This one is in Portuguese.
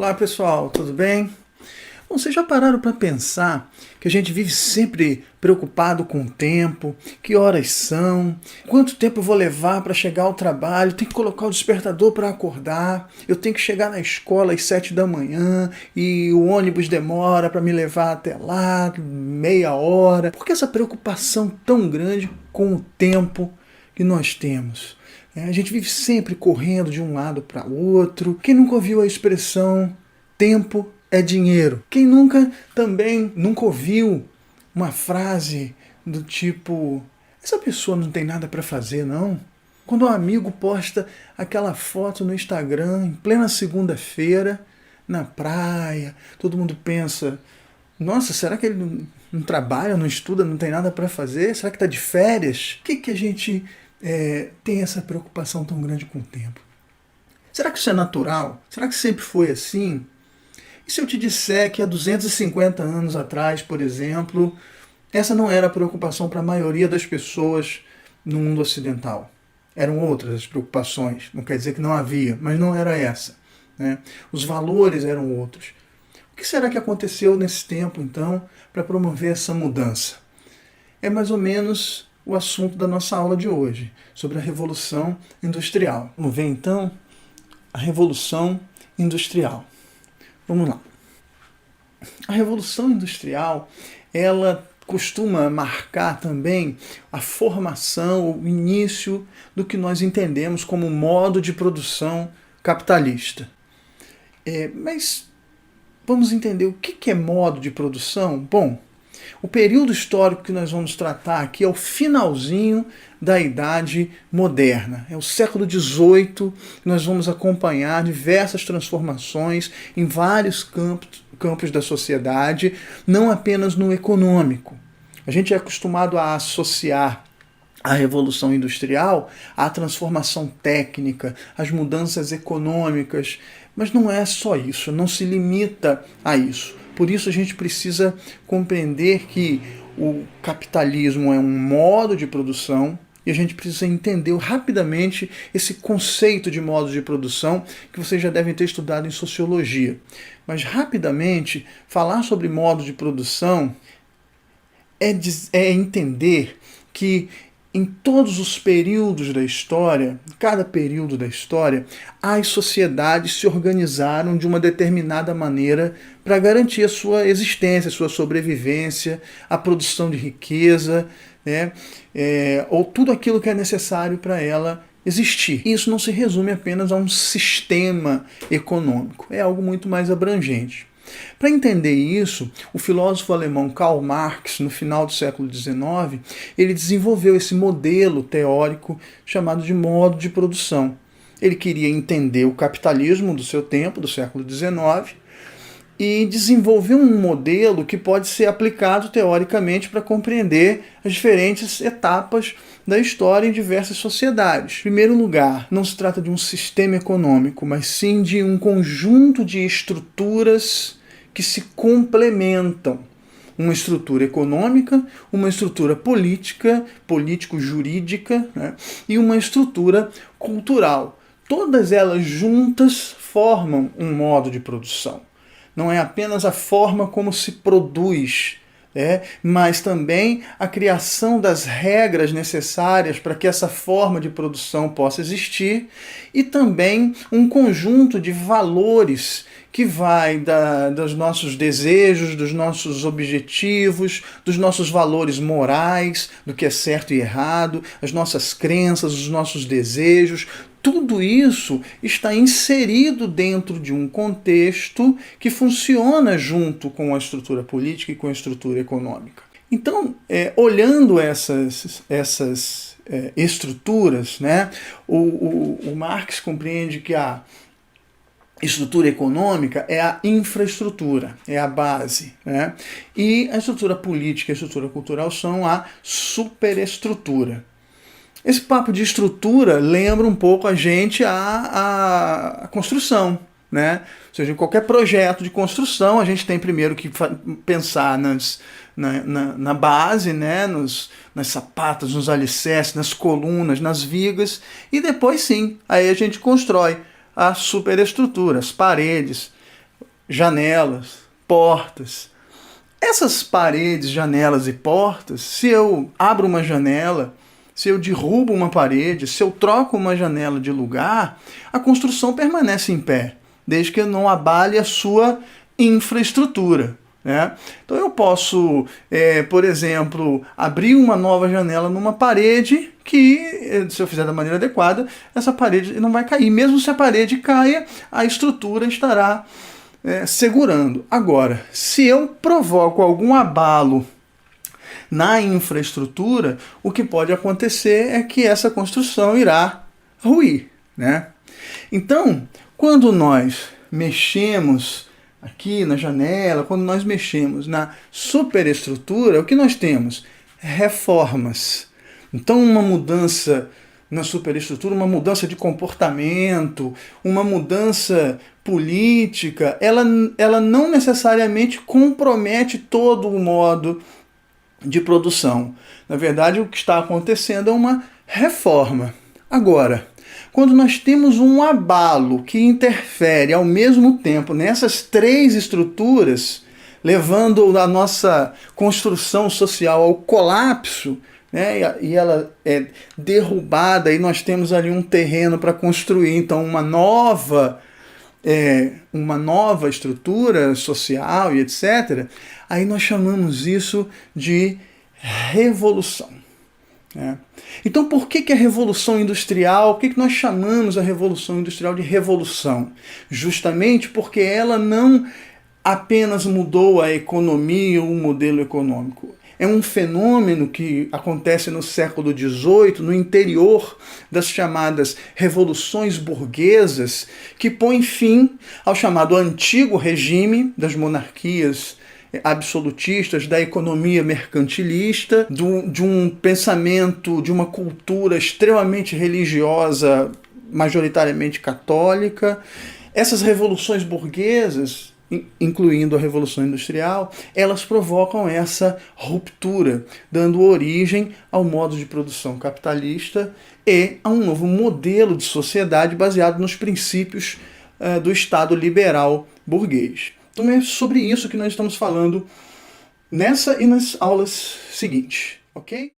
Olá pessoal, tudo bem? Bom, vocês já pararam para pensar que a gente vive sempre preocupado com o tempo, que horas são, quanto tempo eu vou levar para chegar ao trabalho, tem que colocar o despertador para acordar, eu tenho que chegar na escola às 7 da manhã e o ônibus demora para me levar até lá, meia hora. Por que essa preocupação tão grande com o tempo que nós temos? A gente vive sempre correndo de um lado para o outro. Quem nunca ouviu a expressão tempo é dinheiro? Quem nunca ouviu uma frase do tipo: essa pessoa não tem nada para fazer, não? Quando um amigo posta aquela foto no Instagram em plena segunda-feira, na praia, todo mundo pensa: nossa, será que ele não trabalha, não estuda, não tem nada para fazer? Será que está de férias? Por que a gente tem essa preocupação tão grande com o tempo? Será que isso é natural? Será que sempre foi assim? E se eu te disser que há 250 anos atrás, por exemplo, essa não era a preocupação para a maioria das pessoas no mundo ocidental? Eram outras as preocupações, não quer dizer que não havia, mas não era essa, né? Os valores eram outros. O que será que aconteceu nesse tempo, então, para promover essa mudança? É mais ou menos o assunto da nossa aula de hoje, sobre a Revolução Industrial. Vamos ver, então, a Revolução Industrial. Vamos lá. A Revolução Industrial, ela costuma marcar também a formação, o início do que nós entendemos como modo de produção capitalista. Mas vamos entender o que é modo de produção? Bom, o período histórico que nós vamos tratar aqui é o finalzinho da Idade Moderna. É o século XVIII que nós vamos acompanhar diversas transformações em vários campos da sociedade, não apenas no econômico. A gente é acostumado a associar a Revolução Industrial à transformação técnica, às mudanças econômicas, mas não é só isso, não se limita a isso. Por isso a gente precisa compreender que o capitalismo é um modo de produção e a gente precisa entender rapidamente esse conceito de modo de produção que vocês já devem ter estudado em sociologia. Mas rapidamente, falar sobre modo de produção é entender que em todos os períodos da história, em cada período da história, as sociedades se organizaram de uma determinada maneira para garantir a sua existência, a sua sobrevivência, a produção de riqueza, né? Ou tudo aquilo que é necessário para ela existir. E isso não se resume apenas a um sistema econômico, é algo muito mais abrangente. Para entender isso, o filósofo alemão Karl Marx, no final do século XIX, ele desenvolveu esse modelo teórico chamado de modo de produção. Ele queria entender o capitalismo do seu tempo, do século XIX, e desenvolveu um modelo que pode ser aplicado teoricamente para compreender as diferentes etapas da história em diversas sociedades. Em primeiro lugar, não se trata de um sistema econômico, mas sim de um conjunto de estruturas que se complementam. Uma estrutura econômica, uma estrutura política, político-jurídica, né, e uma estrutura cultural. Todas elas juntas formam um modo de produção. Não é apenas a forma como se produz, mas também a criação das regras necessárias para que essa forma de produção possa existir e também um conjunto de valores que vai dos nossos desejos, dos nossos objetivos, dos nossos valores morais, do que é certo e errado, as nossas crenças, os nossos desejos. Tudo isso está inserido dentro de um contexto que funciona junto com a estrutura política e com a estrutura econômica. Então, olhando essas estruturas, né, o Marx compreende que a estrutura econômica é a infraestrutura, é a base, né? E a estrutura política e a estrutura cultural são a superestrutura. Esse papo de estrutura lembra um pouco a gente a construção, né? Ou seja, em qualquer projeto de construção, a gente tem primeiro que pensar na base, né? Nas sapatas, nos alicerces, nas colunas, nas vigas, e depois sim, aí a gente constrói a superestrutura, as paredes, janelas, portas. Essas paredes, janelas e portas, se eu abro uma janela, se eu derrubo uma parede, se eu troco uma janela de lugar, a construção permanece em pé, desde que eu não abale a sua infraestrutura, né? Então eu posso, por exemplo, abrir uma nova janela numa parede que, se eu fizer da maneira adequada, essa parede não vai cair. Mesmo se a parede caia, a estrutura estará segurando. Agora, se eu provoco algum abalo na infraestrutura, o que pode acontecer é que essa construção irá ruir, né? Então, quando nós mexemos aqui na janela, quando nós mexemos na superestrutura, o que nós temos? Reformas. Então, uma mudança na superestrutura, uma mudança de comportamento, uma mudança política, ela não necessariamente compromete todo o modo de produção. Na verdade, o que está acontecendo é uma reforma. Agora, quando nós temos um abalo que interfere ao mesmo tempo nessas três estruturas, levando a nossa construção social ao colapso, né, e ela é derrubada, e nós temos ali um terreno para construir, então, uma nova estrutura social e etc., aí nós chamamos isso de revolução. Então, por que a Revolução Industrial, por que nós chamamos a Revolução Industrial de revolução? Justamente porque ela não apenas mudou a economia ou o modelo econômico. É um fenômeno que acontece no século XVIII, no interior das chamadas revoluções burguesas, que põe fim ao chamado antigo regime das monarquias absolutistas, da economia mercantilista, de um pensamento, de uma cultura extremamente religiosa, majoritariamente católica. Essas revoluções burguesas, incluindo a Revolução Industrial, elas provocam essa ruptura, dando origem ao modo de produção capitalista e a um novo modelo de sociedade baseado nos princípios do Estado liberal burguês. Então é sobre isso que nós estamos falando nessa e nas aulas seguintes, ok?